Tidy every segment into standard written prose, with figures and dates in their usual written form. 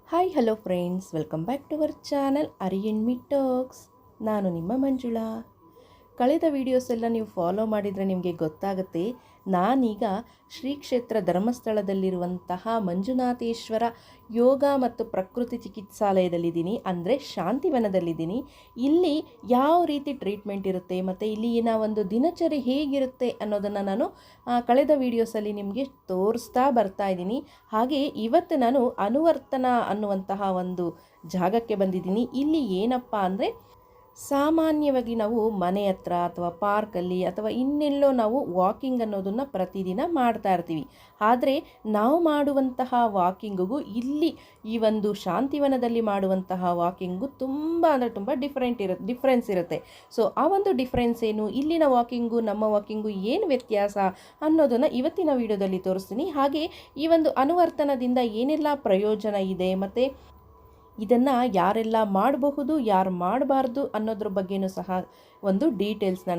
Hi hello friends, welcome back to our channel Ari and me talks. ನಾನು ನಿಮ್ಮ ಮಂಜುಳಾ. ಕಳೆದ videos ಎಲ್ಲ ನೀವು ಫಾಲೋ ಮಾಡಿದರೆ ನಿಮಗೆ ಗೊತ್ತಾಗುತ್ತೆ. ನಾನೀಗ ಶ್ರೀ ಕ್ಷೇತ್ರ ಧರ್ಮಸ್ಥಳದಲ್ಲಿರುವಂತಹ ಮಂಜುನಾಥೇಶ್ವರ ಯೋಗ ಮತ್ತು ಪ್ರಕೃತಿ ಚಿಕಿತ್ಸಾಲಯದಲ್ಲಿದ್ದೀನಿ, ಅಂದರೆ ಶಾಂತಿವನದಲ್ಲಿದ್ದೀನಿ. ಇಲ್ಲಿ ಯಾವ ರೀತಿ ಟ್ರೀಟ್ಮೆಂಟ್ ಇರುತ್ತೆ ಮತ್ತು ಇಲ್ಲಿನ ಒಂದು ದಿನಚರಿ ಹೇಗಿರುತ್ತೆ ಅನ್ನೋದನ್ನು ನಾನು ಕಳೆದ ವೀಡಿಯೋಸಲ್ಲಿ ನಿಮಗೆ ತೋರಿಸ್ತಾ ಬರ್ತಾ ಇದ್ದೀನಿ. ಹಾಗೆ ಇವತ್ತು ನಾನು ಅನುವರ್ತನ ಅನ್ನುವಂತಹ ಒಂದು ಜಾಗಕ್ಕೆ ಬಂದಿದ್ದೀನಿ. ಇಲ್ಲಿ ಏನಪ್ಪ ಅಂದರೆ, ಸಾಮಾನ್ಯವಾಗಿ ನಾವು ಮನೆ ಹತ್ರ ಅಥವಾ ಪಾರ್ಕಲ್ಲಿ ಅಥವಾ ಇನ್ನೆಲ್ಲೋ ನಾವು ವಾಕಿಂಗ್ ಅನ್ನೋದನ್ನು ಪ್ರತಿದಿನ ಮಾಡ್ತಾ ಇರ್ತೀವಿ. ಆದರೆ ನಾವು ಮಾಡುವಂತಹ ವಾಕಿಂಗಿಗೂ ಇಲ್ಲಿ ಈ ಒಂದು ಶಾಂತಿವನದಲ್ಲಿ ಮಾಡುವಂತಹ ವಾಕಿಂಗು ತುಂಬ ಅಂದರೆ ತುಂಬ ಡಿಫ್ರೆನ್ಸ್ ಇರುತ್ತೆ. ಸೊ ಆ ಒಂದು ಡಿಫ್ರೆನ್ಸ್ ಏನು, ಇಲ್ಲಿನ ವಾಕಿಂಗು ನಮ್ಮ ವಾಕಿಂಗು ಏನು ವ್ಯತ್ಯಾಸ ಅನ್ನೋದನ್ನು ಇವತ್ತಿನ ವಿಡಿಯೋದಲ್ಲಿ ತೋರಿಸ್ತೀನಿ. ಹಾಗೆ ಈ ಒಂದು ಅನುವರ್ತನದಿಂದ ಏನೆಲ್ಲ ಪ್ರಯೋಜನ ಇದೆ ಮತ್ತು ಇದನ್ನು ಯಾರೆಲ್ಲ ಮಾಡಬಹುದು, ಯಾರು ಮಾಡಬಾರ್ದು ಅನ್ನೋದ್ರ ಬಗ್ಗೆಯೂ ಸಹ ಒಂದು ಡೀಟೇಲ್ಸ್ನ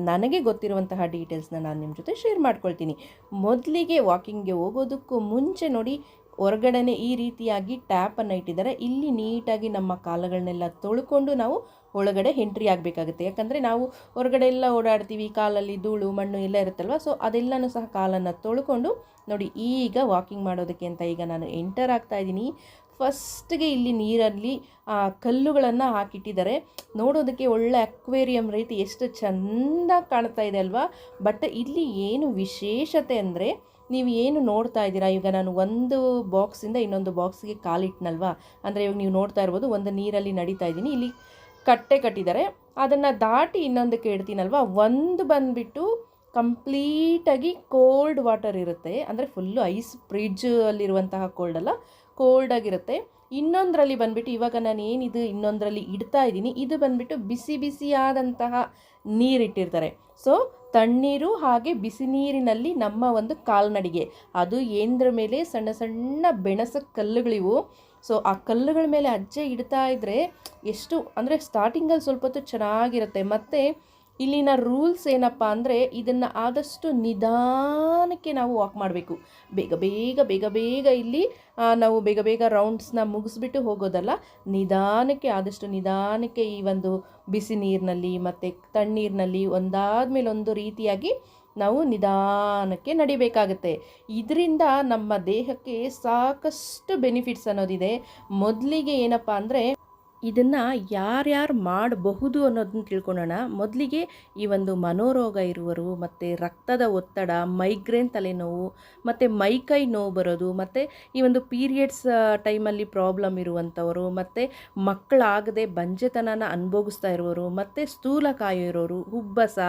ನನಗೆ ಗೊತ್ತಿರುವಂತಹ ಡೀಟೇಲ್ಸ್ನ ನಾನು ನಿಮ್ಮ ಜೊತೆ ಶೇರ್ ಮಾಡ್ಕೊಳ್ತೀನಿ. ಮೊದಲಿಗೆ ವಾಕಿಂಗ್ಗೆ ಹೋಗೋದಕ್ಕೂ ಮುಂಚೆ ನೋಡಿ, ಹೊರಗಡೆನೆ ಈ ರೀತಿಯಾಗಿ ಟ್ಯಾಪನ್ನು ಇಟ್ಟಿದ್ದಾರೆ. ಇಲ್ಲಿ ನೀಟಾಗಿ ನಮ್ಮ ಕಾಲುಗಳನ್ನೆಲ್ಲ ತೊಳ್ಕೊಂಡು ನಾವು ಒಳಗಡೆ ಎಂಟ್ರಿ ಆಗಬೇಕಾಗುತ್ತೆ. ಯಾಕಂದರೆ ನಾವು ಹೊರಗಡೆ ಎಲ್ಲ ಓಡಾಡ್ತೀವಿ, ಕಾಲಲ್ಲಿ ಧೂಳು ಮಣ್ಣು ಎಲ್ಲ ಇರುತ್ತಲ್ವ. ಸೊ ಅದೆಲ್ಲನೂ ಸಹ ಕಾಲನ್ನು ತೊಳ್ಕೊಂಡು ನೋಡಿ, ಈಗ ವಾಕಿಂಗ್ ಮಾಡೋದಕ್ಕೆ ಅಂತ ಈಗ ನಾನು ಎಂಟರ್ ಆಗ್ತಾ ಇದ್ದೀನಿ. ಫಸ್ಟ್ಗೆ ಇಲ್ಲಿ ನೀರಲ್ಲಿ ಕಲ್ಲುಗಳನ್ನು ಹಾಕಿಟ್ಟಿದ್ದಾರೆ. ನೋಡೋದಕ್ಕೆ ಒಳ್ಳೆ ಅಕ್ವೇರಿಯಂ ರೀತಿ ಎಷ್ಟು ಚೆಂದ ಕಾಣ್ತಾ ಇದೆ ಅಲ್ವಾ. ಬಟ್ ಇಲ್ಲಿ ಏನು ವಿಶೇಷತೆ ಅಂದರೆ, ನೀವು ಏನು ನೋಡ್ತಾ ಇದ್ದೀರಾ, ಈಗ ನಾನು ಒಂದು ಬಾಕ್ಸಿಂದ ಇನ್ನೊಂದು ಬಾಕ್ಸ್ಗೆ ಕಾಲಿಟ್ನಲ್ವಾ, ಅಂದರೆ ಇವಾಗ ನೀವು ನೋಡ್ತಾ ಇರ್ಬೋದು, ಒಂದು ನೀರಲ್ಲಿ ನಡೀತಾ ಇದ್ದೀನಿ. ಇಲ್ಲಿ ಕಟ್ಟೆ ಕಟ್ಟಿದ್ದಾರೆ, ಅದನ್ನು ದಾಟಿ ಇನ್ನೊಂದಕ್ಕೆ ಇಡ್ತೀನಲ್ವ. ಒಂದು ಬಂದುಬಿಟ್ಟು ಕಂಪ್ಲೀಟಾಗಿ ಕೋಲ್ಡ್ ವಾಟರ್ ಇರುತ್ತೆ, ಅಂದರೆ ಫುಲ್ಲು ಐಸ್ ಫ್ರಿಡ್ಜಲ್ಲಿರುವಂತಹ ಕೋಲ್ಡಲ್ಲ, ಕೋಲ್ಡಾಗಿರುತ್ತೆ. ಇನ್ನೊಂದರಲ್ಲಿ ಬಂದುಬಿಟ್ಟು ಇವಾಗ ನಾನು ಏನಿದು ಇನ್ನೊಂದರಲ್ಲಿ ಇಡ್ತಾ ಇದ್ದೀನಿ, ಇದು ಬಂದುಬಿಟ್ಟು ಬಿಸಿ ಬಿಸಿಯಾದಂತಹ ನೀರಿಟ್ಟಿರ್ತಾರೆ. ಸೊ ತಣ್ಣೀರು ಹಾಗೆ ಬಿಸಿ ನೀರಿನಲ್ಲಿ ನಮ್ಮ ಒಂದು ಕಾಲ್ನಡಿಗೆ, ಅದು ಏನರ ಮೇಲೆ ಸಣ್ಣ ಸಣ್ಣ ಬೆಣಸ ಕಲ್ಲುಗಳಿವು. ಸೊ ಆ ಕಲ್ಲುಗಳ ಮೇಲೆ ಅಜ್ಜೆ ಇಡ್ತಾ ಇದ್ದರೆ ಎಷ್ಟು ಅಂದರೆ ಸ್ಟಾರ್ಟಿಂಗಲ್ಲಿ ಸ್ವಲ್ಪ ಹೊತ್ತು ಚೆನ್ನಾಗಿರುತ್ತೆ. ಮತ್ತು ಇಲ್ಲಿನ ರೂಲ್ಸ್ ಏನಪ್ಪ ಅಂದರೆ, ಇದನ್ನು ಆದಷ್ಟು ನಿಧಾನಕ್ಕೆ ನಾವು ವಾಕ್ ಮಾಡಬೇಕು. ಬೇಗ ಬೇಗ ಬೇಗ ಬೇಗ ಇಲ್ಲಿ ನಾವು ಬೇಗ ಬೇಗ ರೌಂಡ್ಸ್ನ ಮುಗಿಸ್ಬಿಟ್ಟು ಹೋಗೋದಲ್ಲ, ನಿಧಾನಕ್ಕೆ ಆದಷ್ಟು ನಿಧಾನಕ್ಕೆ ಈ ಒಂದು ಬಿಸಿ ನೀರಿನಲ್ಲಿ ಮತ್ತು ತಣ್ಣೀರಿನಲ್ಲಿ ಒಂದಾದ ಮೇಲೆ ಒಂದು ರೀತಿಯಾಗಿ ನಾವು ನಿಧಾನಕ್ಕೆ ನಡಿಬೇಕಾಗತ್ತೆ. ಇದರಿಂದ ನಮ್ಮ ದೇಹಕ್ಕೆ ಸಾಕಷ್ಟು ಬೆನಿಫಿಟ್ಸ್ ಅನ್ನೋದಿದೆ. ಮೊದಲಿಗೆ ಏನಪ್ಪ ಅಂದರೆ, ಇದನ್ನು ಯಾರ್ಯಾರು ಮಾಡಬಹುದು ಅನ್ನೋದನ್ನ ತಿಳ್ಕೊಳ್ಳೋಣ. ಮೊದಲಿಗೆ ಈ ಒಂದು ಮನೋರೋಗ ಇರುವರು, ಮತ್ತು ರಕ್ತದ ಒತ್ತಡ, ಮೈಗ್ರೇನ್ ತಲೆನೋವು, ಮತ್ತು ಮೈಕೈ ನೋವು ಬರೋದು, ಮತ್ತು ಈ ಒಂದು ಪೀರಿಯಡ್ಸ್ ಟೈಮಲ್ಲಿ ಪ್ರಾಬ್ಲಮ್ ಇರುವಂಥವರು, ಮತ್ತು ಮಕ್ಕಳಾಗದೆ ಬಂಜೆತನನ ಅನುಭವಿಸ್ತಾ ಇರುವವರು, ಮತ್ತು ಸ್ಥೂಲಕಾಯ ಇರೋರು, ಉಬ್ಬಸ,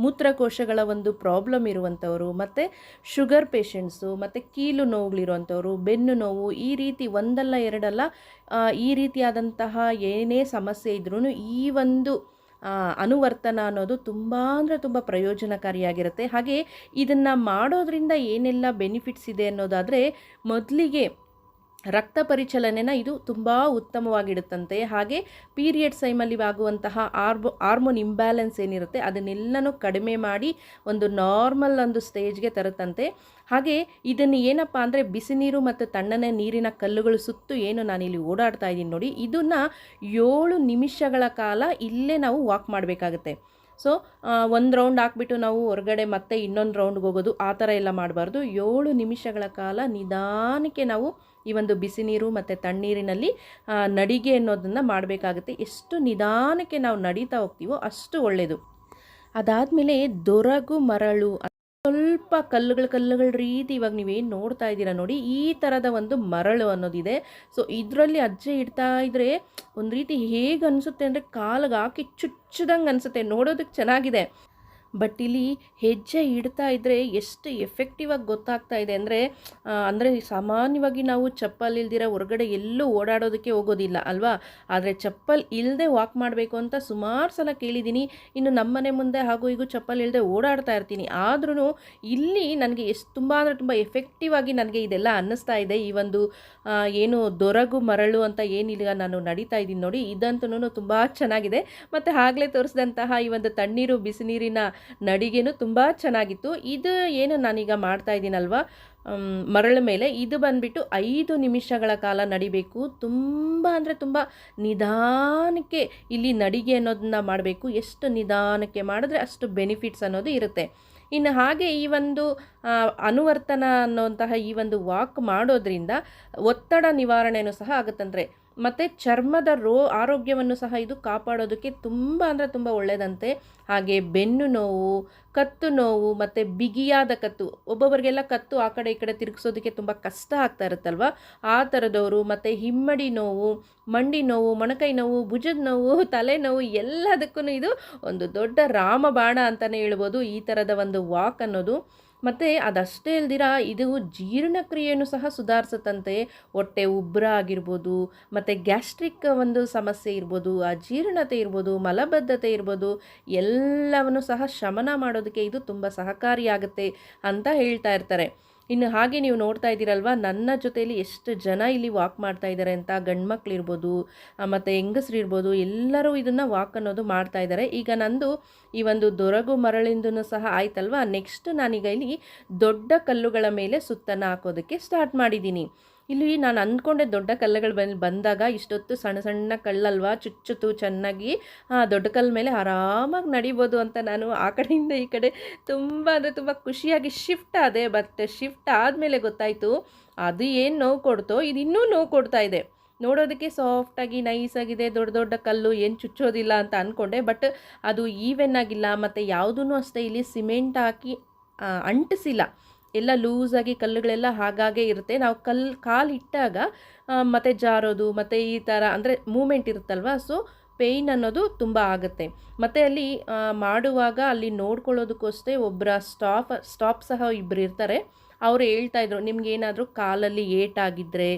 ಮೂತ್ರಕೋಶಗಳ ಒಂದು ಪ್ರಾಬ್ಲಮ್ ಇರುವಂಥವರು, ಮತ್ತು ಶುಗರ್ ಪೇಷಂಟ್ಸು, ಮತ್ತು ಕೀಲು ನೋವುಗಳಿರುವಂಥವರು, ಬೆನ್ನು ನೋವು, ಈ ರೀತಿ ಒಂದಲ್ಲ ಎರಡಲ್ಲ ಈ ರೀತಿಯಾದಂತಹ ಏನೇ ಸಮಸ್ಯೆ ಇದ್ರೂ ಈ ಒಂದು ಅನುವರ್ತನ ಅನ್ನೋದು ತುಂಬ ಅಂದರೆ ತುಂಬ ಪ್ರಯೋಜನಕಾರಿಯಾಗಿರುತ್ತೆ. ಹಾಗೆ ಇದನ್ನು ಮಾಡೋದ್ರಿಂದ ಏನೆಲ್ಲ ಬೆನಿಫಿಟ್ಸ್ ಇದೆ ಅನ್ನೋದಾದರೆ, ಮೊದಲಿಗೆ ರಕ್ತ ಪರಿಚಲನೆನ ಇದು ತುಂಬ ಉತ್ತಮವಾಗಿಡುತ್ತಂತೆ. ಹಾಗೆ ಪೀರಿಯಡ್ಸ್ ಟೈಮಲ್ಲಿ ಆಗುವಂತಹ ಹಾರ್ಮೋನ್ ಇಂಬ್ಯಾಲೆನ್ಸ್ ಏನಿರುತ್ತೆ ಅದನ್ನೆಲ್ಲನೂ ಕಡಿಮೆ ಮಾಡಿ ಒಂದು ನಾರ್ಮಲ್ ಒಂದು ಸ್ಟೇಜ್ಗೆ ತರುತ್ತಂತೆ. ಹಾಗೆ ಇದನ್ನು ಏನಪ್ಪ ಅಂದರೆ, ಬಿಸಿ ನೀರು ಮತ್ತು ತಣ್ಣನೆ ನೀರಿನ ಕಲ್ಲುಗಳು ಸುತ್ತು ಏನು ನಾನಿಲ್ಲಿ ಓಡಾಡ್ತಾ ಇದ್ದೀನಿ ನೋಡಿ, ಇದನ್ನು 7 ನಿಮಿಷಗಳ ಕಾಲ ಇಲ್ಲೇ ನಾವು ವಾಕ್ ಮಾಡಬೇಕಾಗತ್ತೆ. ಸೊ ಒಂದು ರೌಂಡ್ ಹಾಕ್ಬಿಟ್ಟು ನಾವು ಹೊರಗಡೆ ಮತ್ತೆ ಇನ್ನೊಂದು ರೌಂಡ್ಗೆ ಹೋಗೋದು ಆ ಥರ ಎಲ್ಲ ಮಾಡಬಾರ್ದು. 7 ನಿಮಿಷಗಳ ಕಾಲ ನಿಧಾನಕ್ಕೆ ನಾವು ಈ ಒಂದು ಬಿಸಿ ನೀರು ಮತ್ತು ತಣ್ಣೀರಿನಲ್ಲಿ ನಡಿಗೆ ಅನ್ನೋದನ್ನು ಮಾಡಬೇಕಾಗುತ್ತೆ. ಎಷ್ಟು ನಿಧಾನಕ್ಕೆ ನಾವು ನಡೀತಾ ಹೋಗ್ತೀವೋ ಅಷ್ಟು ಒಳ್ಳೆಯದು. ಅದಾದಮೇಲೆ ದೊರಗು ಮರಳು, ಸ್ವಲ್ಪ ಕಲ್ಲುಗಳ ರೀತಿ ಇವಾಗ ನೀವೇನು ನೋಡ್ತಾ ಇದ್ದೀರಾ ನೋಡಿ, ಈ ಥರದ ಒಂದು ಮರಳು ಅನ್ನೋದಿದೆ. ಸೊ ಇದರಲ್ಲಿ ಅಜ್ಜೆ ಇಡ್ತಾ ಇದ್ದರೆ ಒಂದು ರೀತಿ ಹೇಗೆ ಅನಿಸುತ್ತೆ ಅಂದರೆ, ಕಾಲಿಗೆ ಹಾಕಿ ಚುಚ್ಚದಂಗೆ ಅನಿಸುತ್ತೆ. ನೋಡೋದಕ್ಕೆ ಚೆನ್ನಾಗಿದೆ, ಬಟ್ ಇಲ್ಲಿ ಹೆಜ್ಜೆ ಇಡ್ತಾ ಇದ್ದರೆ ಎಷ್ಟು ಎಫೆಕ್ಟಿವ್ ಆಗಿ ಗೊತ್ತಾಗ್ತಾ ಇದೆ ಅಂದರೆ ಸಾಮಾನ್ಯವಾಗಿ ನಾವು ಚಪ್ಪಲ್ ಇಲ್ದಿರ ಹೊರಗಡೆ ಎಲ್ಲೂ ಓಡಾಡೋದಕ್ಕೆ ಹೋಗೋದಿಲ್ಲ ಅಲ್ವಾ. ಆದರೆ ಚಪ್ಪಲ್ ಇಲ್ಲದೆ ವಾಕ್ ಮಾಡಬೇಕು ಅಂತ ಸುಮಾರು ಸಲ ಕೇಳಿದ್ದೀನಿ. ಇನ್ನು ನಮ್ಮನೆ ಮುಂದೆ ಹಾಗೂ ಈಗ ಚಪ್ಪಲ್ ಇಲ್ಲದೆ ಓಡಾಡ್ತಾ ಇರ್ತೀನಿ. ಆದ್ರೂ ಇಲ್ಲಿ ನನಗೆ ತುಂಬ ಅಂದರೆ ತುಂಬ ಎಫೆಕ್ಟಿವ್ ಆಗಿ ನನಗೆ ಇದೆಲ್ಲ ಅನ್ನಿಸ್ತಾ ಇದೆ. ಈ ಒಂದು ಏನು ದೊರಗು ಮರಳು ಅಂತ ಏನಿಲ್ಲ ನಾನು ನಡೀತಾ ಇದ್ದೀನಿ ನೋಡಿ, ಇದಂತೂ ತುಂಬ ಚೆನ್ನಾಗಿದೆ. ಮತ್ತು ಆಗಲೇ ತೋರಿಸಿದಂತಹ ಈ ಒಂದು ತಣ್ಣೀರು ಬಿಸಿ ನೀರಿನ ನಡಿಗೆನೂ ತುಂಬ ಚೆನ್ನಾಗಿತ್ತು. ಇದು ಏನು ನಾನೀಗ ಮಾಡ್ತಾ ಇದ್ದೀನಲ್ವ ಮರಳ ಮೇಲೆ, ಇದು ಬಂದುಬಿಟ್ಟು 5 ನಿಮಿಷಗಳ ಕಾಲ ನಡಿಬೇಕು. ತುಂಬ ಅಂದರೆ ತುಂಬ ನಿಧಾನಕ್ಕೆ ಇಲ್ಲಿ ನಡಿಗೆ ಅನ್ನೋದನ್ನ ಮಾಡಬೇಕು. ಎಷ್ಟು ನಿಧಾನಕ್ಕೆ ಮಾಡಿದ್ರೆ ಅಷ್ಟು ಬೆನಿಫಿಟ್ಸ್ ಅನ್ನೋದು ಇರುತ್ತೆ. ಇನ್ನು ಹಾಗೆ ಈ ಒಂದು ಅನುವರ್ತನ ಅನ್ನುವಂತಹ ಈ ಒಂದು ವಾಕ್ ಮಾಡೋದ್ರಿಂದ ಒತ್ತಡ ನಿವಾರಣೆಯೂ ಸಹ ಆಗುತ್ತಂದ್ರೆ, ಮತ್ತು ಚರ್ಮದ ಆರೋಗ್ಯವನ್ನು ಸಹ ಇದು ಕಾಪಾಡೋದಕ್ಕೆ ತುಂಬ ಅಂದರೆ ತುಂಬ ಒಳ್ಳೆಯದಂತೆ. ಹಾಗೆ ಬೆನ್ನು ನೋವು, ಕತ್ತು ನೋವು ಮತ್ತು ಬಿಗಿಯಾದ ಕತ್ತು, ಒಬ್ಬೊಬ್ಬರಿಗೆಲ್ಲ ಕತ್ತು ಆ ಕಡೆ ಈ ಕಡೆ ತಿರುಗಿಸೋದಕ್ಕೆ ತುಂಬ ಕಷ್ಟ ಆಗ್ತಾ ಇರುತ್ತಲ್ವ, ಆ ಥರದವರು, ಮತ್ತು ಹಿಮ್ಮಡಿ ನೋವು, ಮಂಡಿ ನೋವು, ಮೊಣಕೈ ನೋವು, ಭುಜದ ನೋವು, ತಲೆನೋವು, ಎಲ್ಲದಕ್ಕೂ ಇದು ಒಂದು ದೊಡ್ಡ ರಾಮಬಾಣ ಅಂತಲೇ ಹೇಳ್ಬೋದು ಈ ಥರದ ಒಂದು ವಾಕ್ ಅನ್ನೋದು. ಮತ್ತು ಅದಷ್ಟೇ ಅಲ್ದಿರ ಇದು ಜೀರ್ಣಕ್ರಿಯೆಯನ್ನು ಸಹ ಸುಧಾರಿಸುತ್ತಂತೆ. ಹೊಟ್ಟೆ ಉಬ್ಬರ ಆಗಿರ್ಬೋದು, ಮತ್ತು ಗ್ಯಾಸ್ಟ್ರಿಕ್ ಒಂದು ಸಮಸ್ಯೆ ಇರ್ಬೋದು, ಅಜೀರ್ಣತೆ ಇರ್ಬೋದು, ಮಲಬದ್ಧತೆ ಇರ್ಬೋದು, ಎಲ್ಲವನ್ನು ಸಹ ಶಮನ ಮಾಡೋದಕ್ಕೆ ಇದು ತುಂಬ ಸಹಕಾರಿಯಾಗುತ್ತೆ ಅಂತ ಹೇಳ್ತಾ ಇರ್ತಾರೆ. ಇನ್ನು ಹಾಗೆ ನೀವು ನೋಡ್ತಾ ಇದ್ದೀರಲ್ವ, ನನ್ನ ಜೊತೆಯಲ್ಲಿ ಎಷ್ಟು ಜನ ಇಲ್ಲಿ ವಾಕ್ ಮಾಡ್ತಾ ಇದ್ದಾರೆ ಅಂತ. ಗಂಡ್ಮಕ್ಳು ಇರ್ಬೋದು ಮತ್ತು ಹೆಂಗಸ್ರು ಇರ್ಬೋದು, ಎಲ್ಲರೂ ಇದನ್ನು ವಾಕ್ ಅನ್ನೋದು ಮಾಡ್ತಾ ಇದ್ದಾರೆ. ಈಗ ನಂದು ಈ ಒಂದು ದೊರಗು ಮರಳಿಂದೂ ಸಹ ಆಯ್ತಲ್ವ, ನೆಕ್ಸ್ಟ್ ನಾನೀಗ ಇಲ್ಲಿ ದೊಡ್ಡ ಕಲ್ಲುಗಳ ಮೇಲೆ ಸುತ್ತನ್ನು ಹಾಕೋದಕ್ಕೆ ಸ್ಟಾರ್ಟ್ ಮಾಡಿದ್ದೀನಿ. ಇಲ್ಲಿ ನಾನು ಅಂದ್ಕೊಂಡೆ ದೊಡ್ಡ ಕಲ್ಲುಗಳು ಬಂದಾಗ ಇಷ್ಟೊತ್ತು ಸಣ್ಣ ಸಣ್ಣ ಕಲ್ಲಲ್ವಾ, ಚುಚ್ಚುತ್ತು ಚೆನ್ನಾಗಿ, ದೊಡ್ಡ ಕಲ್ಲು ಮೇಲೆ ಆರಾಮಾಗಿ ನಡಿಬೋದು ಅಂತ ನಾನು ಆ ಕಡೆಯಿಂದ ಈ ಕಡೆ ತುಂಬ ಅಂದರೆ ತುಂಬ ಖುಷಿಯಾಗಿ ಶಿಫ್ಟ್ ಆದೆ. ಬಟ್ ಶಿಫ್ಟ್ ಆದಮೇಲೆ ಗೊತ್ತಾಯಿತು ಅದು ಏನು ನೋವು ಕೊಡ್ತೋ ಇದು ಇನ್ನೂ ನೋವು ಕೊಡ್ತಾ ಇದೆ. ನೋಡೋದಕ್ಕೆ ಸಾಫ್ಟಾಗಿ ನೈಸಾಗಿದೆ, ದೊಡ್ಡ ದೊಡ್ಡ ಕಲ್ಲು, ಏನು ಚುಚ್ಚೋದಿಲ್ಲ ಅಂತ ಅಂದ್ಕೊಂಡೆ. ಬಟ್ ಅದು ಈವೆನ್ ಆಗಿಲ್ಲ, ಮತ್ತು ಯಾವುದೂ ಅಷ್ಟೇ ಇಲ್ಲಿ ಸಿಮೆಂಟ್ ಹಾಕಿ ಅಂಟಿಸಿಲ್ಲ, ಎಲ್ಲ ಲೂಸಾಗಿ ಕಲ್ಲುಗಳೆಲ್ಲ ಹಾಗಾಗೆ ಇರುತ್ತೆ. ನಾವು ಕಾಲು ಇಟ್ಟಾಗ ಮತ್ತು ಜಾರೋದು ಮತ್ತು ಈ ಥರ ಅಂದರೆ ಮೂಮೆಂಟ್ ಇರುತ್ತಲ್ವ, ಸೊ ಪೇಯ್ನ್ ಅನ್ನೋದು ತುಂಬ ಆಗುತ್ತೆ. ಮತ್ತು ಅಲ್ಲಿ ಮಾಡುವಾಗ ಅಲ್ಲಿ ನೋಡ್ಕೊಳ್ಳೋದಕ್ಕಷ್ಟೇ ಒಬ್ಬರ ಸ್ಟಾಪ್ ಸಹ ಇಬ್ಬರು ಇರ್ತಾರೆ. ಅವರು ಹೇಳ್ತಾಯಿದ್ರು, ನಿಮಗೇನಾದರೂ ಕಾಲಲ್ಲಿ ಏಟಾಗಿದ್ದರೆ,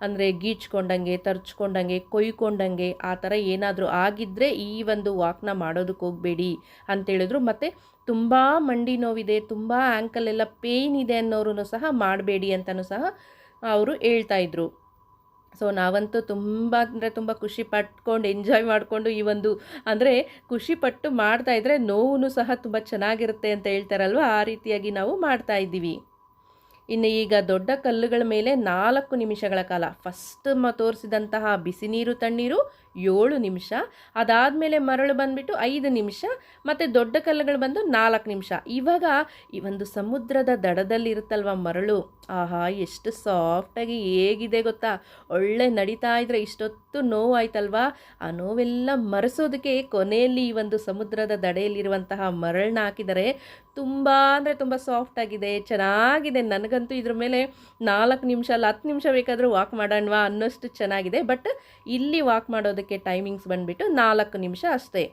ಅಂದರೆ ಗೀಚ್ಕೊಂಡಂಗೆ, ತರ್ಚ್ಕೊಂಡಂಗೆ, ಕೊಯ್ಕೊಂಡಂಗೆ ಆ ಥರ ಏನಾದರೂ ಆಗಿದ್ದರೆ ಈ ಒಂದು ವಾಕ್ನ ಮಾಡೋದಕ್ಕೆ ಹೋಗಬೇಡಿ ಅಂತೇಳಿದ್ರು. ಮತ್ತು ತುಂಬ ಮಂಡಿ ನೋವಿದೆ, ತುಂಬ ಆ್ಯಂಕಲೆಲ್ಲ ಪೇಯ್ನ್ ಇದೆ ಅನ್ನೋರು ಸಹ ಮಾಡಬೇಡಿ ಅಂತಲೂ ಸಹ ಅವರು ಹೇಳ್ತಾಯಿದ್ರು. ಸೊ ನಾವಂತೂ ತುಂಬ ಅಂದರೆ ತುಂಬ ಖುಷಿ ಪಟ್ಕೊಂಡು ಎಂಜಾಯ್ ಮಾಡಿಕೊಂಡು ಈ ಒಂದು ಅಂದರೆ ಖುಷಿಪಟ್ಟು ಮಾಡ್ತಾಯಿದ್ರೆ ನೋವು ಸಹ ತುಂಬ ಚೆನ್ನಾಗಿರುತ್ತೆ ಅಂತ ಹೇಳ್ತಾರಲ್ವ, ಆ ರೀತಿಯಾಗಿ ನಾವು ಮಾಡ್ತಾಯಿದ್ದೀವಿ. ಇನ್ನು ಈಗ ದೊಡ್ಡ ಕಲ್ಲುಗಳ ಮೇಲೆ 4 ನಿಮಿಷಗಳ ಕಾಲ, ಫಸ್ಟ್ ತೋರಿಸಿದಂತಹ ಬಿಸಿ ನೀರು ತಣ್ಣೀರು 7 ನಿಮಿಷ, ಅದಾದಮೇಲೆ ಮರಳು ಬಂದುಬಿಟ್ಟು 5 ನಿಮಿಷ, ಮತ್ತು ದೊಡ್ಡ ಕಲ್ಲುಗಳು ಬಂದು 4 ನಿಮಿಷ. ಇವಾಗ ಈ ಒಂದು ಸಮುದ್ರದ ದಡದಲ್ಲಿ ಇರುತ್ತಲ್ವ ಮರಳು, ಆಹಾ ಎಷ್ಟು ಸಾಫ್ಟಾಗಿ ಹೇಗಿದೆ ಗೊತ್ತಾ. ಒಳ್ಳೆ ನಡೀತಾ ಇದ್ರೆ ಇಷ್ಟೊತ್ತು ನೋವು ಆಯ್ತಲ್ವಾ, ಆ ನೋವೆಲ್ಲ ಮರೆಸೋದಕ್ಕೆ ಕೊನೆಯಲ್ಲಿ ಈ ಒಂದು ಸಮುದ್ರದ ದಡೆಯಲ್ಲಿರುವಂತಹ ಮರಳನ್ನ ಹಾಕಿದರೆ ತುಂಬ ಅಂದರೆ ತುಂಬ ಸಾಫ್ಟಾಗಿದೆ, ಚೆನ್ನಾಗಿದೆ. ನನಗಂತೂ ಇದ್ರ ಮೇಲೆ 4 ನಿಮಿಷ ಅಲ್ಲ 10 ನಿಮಿಷ ಬೇಕಾದರೂ ವಾಕ್ ಮಾಡೋಣವಾ ಅನ್ನೋಷ್ಟು ಚೆನ್ನಾಗಿದೆ. ಬಟ್ ಇಲ್ಲಿ ವಾಕ್ ಮಾಡೋದಕ್ಕೆ ಟೈಮಿಂಗ್ಸ್ ಬಂದುಬಿಟ್ಟು 4 ನಿಮಿಷ ಅಷ್ಟೇ.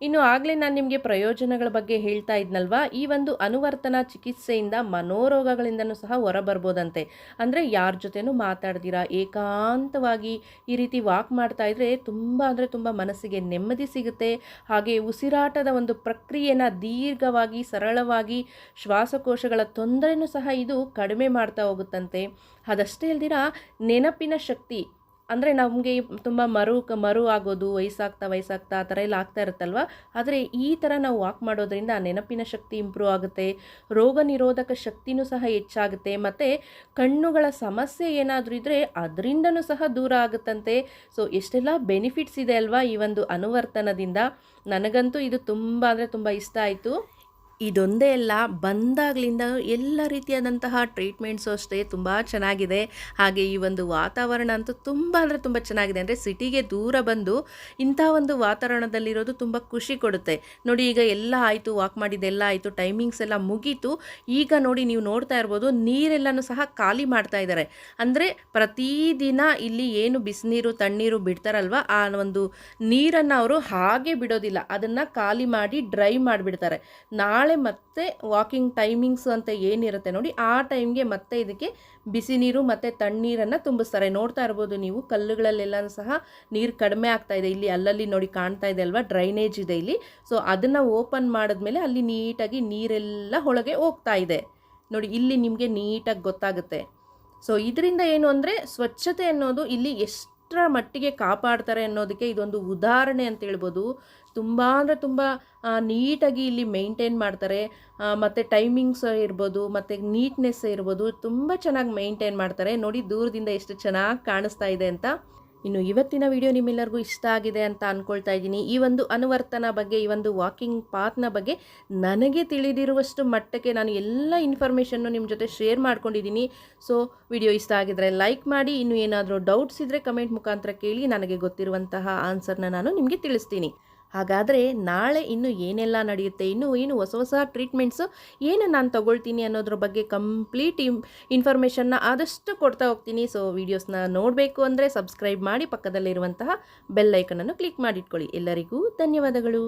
ಇನ್ನು ಆಗಲೇ ನಾನು ನಿಮಗೆ ಪ್ರಯೋಜನಗಳ ಬಗ್ಗೆ ಹೇಳ್ತಾ ಇದ್ನಲ್ವಾ, ಈ ಒಂದು ಅನುವರ್ತನಾ ಚಿಕಿತ್ಸೆಯಿಂದ ಮನೋರೋಗಗಳಿಂದನೂ ಸಹ ಹೊರಬರ್ಬೋದಂತೆ. ಅಂದರೆ ಯಾರ ಜೊತೆನೂ ಮಾತಾಡ್ದಿರಾ ಏಕಾಂತವಾಗಿ ಈ ರೀತಿ ವಾಕ್ ಮಾಡ್ತಾ ಇದ್ರೆ ತುಂಬ ಅಂದರೆ ತುಂಬ ಮನಸ್ಸಿಗೆ ನೆಮ್ಮದಿ ಸಿಗುತ್ತೆ. ಹಾಗೆ ಉಸಿರಾಟದ ಒಂದು ಪ್ರಕ್ರಿಯೆನ ದೀರ್ಘವಾಗಿ ಸರಳವಾಗಿ, ಶ್ವಾಸಕೋಶಗಳ ತೊಂದರೆನೂ ಸಹ ಇದು ಕಡಿಮೆ ಮಾಡ್ತಾ ಹೋಗುತ್ತಂತೆ. ಅದಷ್ಟೇ ಅಲ್ದಿರ ನೆನಪಿನ ಶಕ್ತಿ, ಅಂದರೆ ನಮಗೆ ತುಂಬ ಮರು ಆಗೋದು ವಯಸ್ಸಾಗ್ತಾ ಆ ಥರ ಎಲ್ಲ ಆಗ್ತಾ ಇರುತ್ತಲ್ವ, ಆದರೆ ಈ ಥರ ನಾವು ವಾಕ್ ಮಾಡೋದ್ರಿಂದ ನೆನಪಿನ ಶಕ್ತಿ ಇಂಪ್ರೂವ್ ಆಗುತ್ತೆ, ರೋಗ ನಿರೋಧಕ ಶಕ್ತಿನೂ ಸಹ ಹೆಚ್ಚಾಗುತ್ತೆ, ಮತ್ತು ಕಣ್ಣುಗಳ ಸಮಸ್ಯೆ ಏನಾದರೂ ಇದ್ದರೆ ಅದರಿಂದನೂ ಸಹ ದೂರ ಆಗುತ್ತಂತೆ. ಸೊ ಎಷ್ಟೆಲ್ಲ ಬೆನಿಫಿಟ್ಸ್ ಇದೆ ಅಲ್ವಾ ಈ ಒಂದು ಅನುವರ್ತನದಿಂದ. ನನಗಂತೂ ಇದು ತುಂಬ ಅಂದರೆ ತುಂಬ ಇಷ್ಟ ಆಯಿತು. ಇದೊಂದೇ ಅಲ್ಲ, ಬಂದಾಗಲಿಂದ ಎಲ್ಲ ರೀತಿಯಾದಂತಹ ಟ್ರೀಟ್ಮೆಂಟ್ಸು ಅಷ್ಟೇ ತುಂಬ ಚೆನ್ನಾಗಿದೆ. ಹಾಗೆ ಈ ಒಂದು ವಾತಾವರಣ ಅಂತೂ ತುಂಬ ಅಂದರೆ ತುಂಬ ಚೆನ್ನಾಗಿದೆ. ಅಂದರೆ ಸಿಟಿಗೆ ದೂರ ಬಂದು ಇಂಥ ಒಂದು ವಾತಾವರಣದಲ್ಲಿರೋದು ತುಂಬ ಖುಷಿ ಕೊಡುತ್ತೆ. ನೋಡಿ ಈಗ ಎಲ್ಲ ಆಯಿತು, ವಾಕ್ ಮಾಡಿದ್ದೆಲ್ಲ ಆಯಿತು, ಟೈಮಿಂಗ್ಸ್ ಎಲ್ಲ ಮುಗೀತು. ಈಗ ನೋಡಿ ನೀವು ನೋಡ್ತಾ ಇರ್ಬೋದು ನೀರೆಲ್ಲನೂ ಸಹ ಖಾಲಿ ಮಾಡ್ತಾ ಇದ್ದಾರೆ. ಅಂದರೆ ಪ್ರತಿದಿನ ಇಲ್ಲಿ ಏನು ಬಿಸಿನೀರು ತಣ್ಣೀರು ಬಿಡ್ತಾರಲ್ವ, ಆ ಒಂದು ನೀರನ್ನು ಅವರು ಹಾಗೆ ಬಿಡೋದಿಲ್ಲ, ಅದನ್ನು ಖಾಲಿ ಮಾಡಿ ಡ್ರೈ ಮಾಡಿಬಿಡ್ತಾರೆ. ನಾಳೆ ಮತ್ತೆ ವಾಕಿಂಗ್ ಟೈಮಿಂಗ್ಸ್ ಅಂತ ಏನಿರುತ್ತೆ ನೋಡಿ, ಆ ಟೈಮ್ಗೆ ಮತ್ತೆ ಇದಕ್ಕೆ ಬಿಸಿ ನೀರು ಮತ್ತು ತಣ್ಣೀರನ್ನು ತುಂಬಿಸ್ತಾರೆ. ನೋಡ್ತಾ ಇರ್ಬೋದು ನೀವು ಕಲ್ಲುಗಳಲ್ಲೆಲ್ಲನೂ ಸಹ ನೀರು ಕಡಿಮೆ ಆಗ್ತಾ ಇದೆ. ಇಲ್ಲಿ ಅಲ್ಲಲ್ಲಿ ನೋಡಿ ಕಾಣ್ತಾ ಇದೆ ಅಲ್ವಾ, ಡ್ರೈನೇಜ್ ಇದೆ ಇಲ್ಲಿ. ಸೊ ಅದನ್ನು ಓಪನ್ ಮಾಡಿದ್ಮೇಲೆ ಅಲ್ಲಿ ನೀಟಾಗಿ ನೀರೆಲ್ಲ ಒಳಗೆ ಹೋಗ್ತಾ ಇದೆ ನೋಡಿ, ಇಲ್ಲಿ ನಿಮಗೆ ನೀಟಾಗಿ ಗೊತ್ತಾಗುತ್ತೆ. ಸೊ ಇದರಿಂದ ಏನು ಅಂದರೆ ಸ್ವಚ್ಛತೆ ಅನ್ನೋದು ಇಲ್ಲಿ ಎಷ್ಟು ಎಷ್ಟರ ಮಟ್ಟಿಗೆ ಕಾಪಾಡ್ತಾರೆ ಅನ್ನೋದಕ್ಕೆ ಇದೊಂದು ಉದಾಹರಣೆ ಅಂತ ಹೇಳ್ಬೋದು. ತುಂಬ ಅಂದರೆ ತುಂಬ ನೀಟಾಗಿ ಇಲ್ಲಿ ಮೇಂಟೈನ್ ಮಾಡ್ತಾರೆ. ಮತ್ತು ಟೈಮಿಂಗ್ಸ್ ಇರ್ಬೋದು, ಮತ್ತು ನೀಟ್ನೆಸ್ ಇರ್ಬೋದು, ತುಂಬ ಚೆನ್ನಾಗಿ ಮೇಂಟೈನ್ ಮಾಡ್ತಾರೆ. ನೋಡಿ ದೂರದಿಂದ ಎಷ್ಟು ಚೆನ್ನಾಗಿ ಕಾಣಿಸ್ತಾ ಇದೆ ಅಂತ. ಇನ್ನು ಇವತ್ತಿನ ವಿಡಿಯೋ ನಿಮ್ಮೆಲ್ಲರಿಗೂ ಇಷ್ಟ ಆಗಿದೆ ಅಂತ ಅಂದ್ಕೊಳ್ತಾ ಇದ್ದೀನಿ. ಈ ಒಂದು ಅನುವರ್ತನ ಬಗ್ಗೆ, ಈ ಒಂದು ವಾಕಿಂಗ್ ಪಾತ್ನ ಬಗ್ಗೆ ನನಗೆ ತಿಳಿದಿರುವಷ್ಟು ಮಟ್ಟಕ್ಕೆ ನಾನು ಎಲ್ಲ ಇನ್ಫಾರ್ಮೇಷನ್ನು ನಿಮ್ಮ ಜೊತೆ ಶೇರ್ ಮಾಡ್ಕೊಂಡಿದ್ದೀನಿ. ಸೊ ವಿಡಿಯೋ ಇಷ್ಟ ಆಗಿದ್ರೆ ಲೈಕ್ ಮಾಡಿ. ಇನ್ನು ಏನಾದರೂ ಡೌಟ್ಸ್ ಇದ್ದರೆ ಕಮೆಂಟ್ ಮುಖಾಂತರ ಕೇಳಿ, ನನಗೆ ಗೊತ್ತಿರುವಂತಹ ಆನ್ಸರ್ನ ನಾನು ನಿಮಗೆ ತಿಳಿಸ್ತೀನಿ. ಹಾಗಾದರೆ ನಾಳೆ ಇನ್ನು ಏನೆಲ್ಲ ನಡೆಯುತ್ತೆ, ಏನು ಹೊಸ ಟ್ರೀಟ್ಮೆಂಟ್ಸು ಏನು ನಾನು ತಗೊಳ್ತೀನಿ ಅನ್ನೋದ್ರ ಬಗ್ಗೆ ಕಂಪ್ಲೀಟ್ ಇನ್ಫಾರ್ಮೇಷನ್ನ ಆದಷ್ಟು ಕೊಡ್ತಾ ಹೋಗ್ತೀನಿ. ಸೊ ವೀಡಿಯೋಸ್ನ ನೋಡಬೇಕು ಅಂದರೆ ಸಬ್ಸ್ಕ್ರೈಬ್ ಮಾಡಿ, ಪಕ್ಕದಲ್ಲಿರುವಂತಹ ಬೆಲ್ ಐಕನನ್ನು ಕ್ಲಿಕ್ ಮಾಡಿಟ್ಕೊಳ್ಳಿ. ಎಲ್ಲರಿಗೂ ಧನ್ಯವಾದಗಳು.